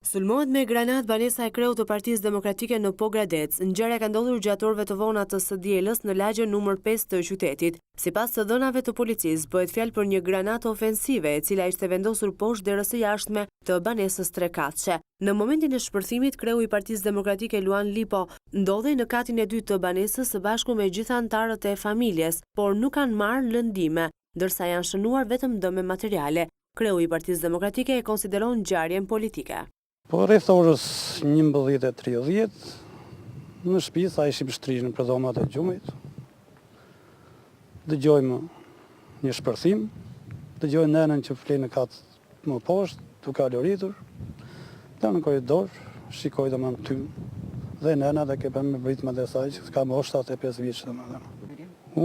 Sulmohet me granat banesa e kreut të Partisë Demokratike në Pogradec. Ngjarja ka ndodhur gjatë orëve të vona të së dielës në lagjen numër 5 të qytetit. Sipas të dhënave të policisë, bëhet fjalë për një granatë ofensive, e cila ishte vendosur poshtë derës së jashtme të banesës trekatëshe. Në momentin e shpërthimit, kreu i Partisë Demokratike Luan Lipo ndodhej në katin e dytë të banesës së bashku me gjithë anëtarët e familjes, por nuk kanë marrë lëndime, ndërsa janë shënuar vetëm dëme materiale. Kreu i Partisë Demokratike e konsideron ngjarjen politike. Po rreth orës 11:30 në shtëpi sa ishim shtrishën për dhomat e gjumit, dëgjojmë një shpërthim, dëgjojmë nenën që flenë në katë më poshtë, duke aloritur, dhe në korridor, shikoj dhe më në tymë, dhe nena dhe ke për me britme dhe saj që ka më 75 vjeç dhe më dhe.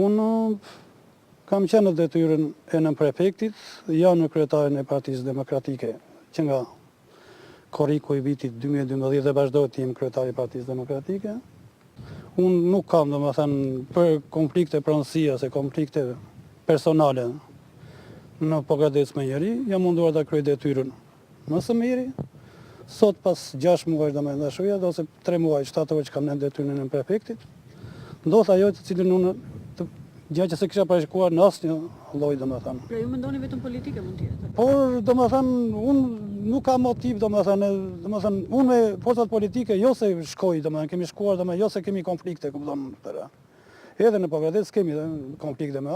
Unë kam qenë në detyrën e në prefektit, janë në kryetarin e Partisë Demokratike, që nga koriku i vitit 2012 dhe vazhdojnë të jem kryetari i Partisë Demokratike. Unë nuk kam, domethënë, për konflikte pronësie ose konflikte personale në Pogradec me njëri, jam munduar ta kryej detyrën më së miri. Sot pas 6 muaj domethënë dashuria, ose 3 muaj shtator që kam në detyrën e prefektit, ndodh ajo të cilën unë gjë që se kisha parashikuar në asnjë lloj domethënë. Pra ju mendoni vetëm politike mund të jetë? Por domethënë unë nuk kam motiv domethënë unë me forcat politike jo se shkoj domethënë kemi shkuar domethënë jo se kemi konflikte kupton për. Edhe në Pogradec kemi konflikte me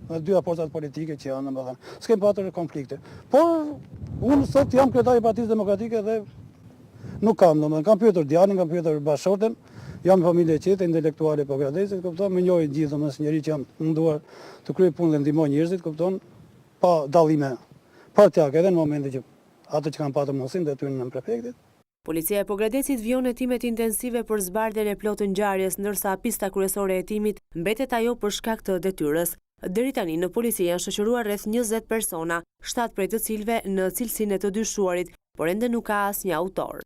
me dyja forcat politike që janë domethënë. S'kem pasur konflikte. Por unë sot jam kryetari i Partisë Demokratike dhe nuk kam domethënë kam pyetur djalin, kam pyetur bashorten. Jam familje qete, intelektuale Pogradecit, kupton, më njohin gjithë domosë njëri që jam munduar të kryej punë dhe ndihmoj njerëzit, kupton, pa dallime partijake edhe në momentin që ato që kanë patur mundësinë detyrën në prefektit. Policia e Pogradecit vjon hetimet intensive për zbardhjen e plotë ngjarjes, ndërsa pista kryesore e hetimit mbetet ajo për shkak të detyrës. Deri tani në polici janë shoqëruar rreth 20 persona, 7 prej të cilëve në cilësinë e të dyshuarit, por ende nuk ka asnjë autor.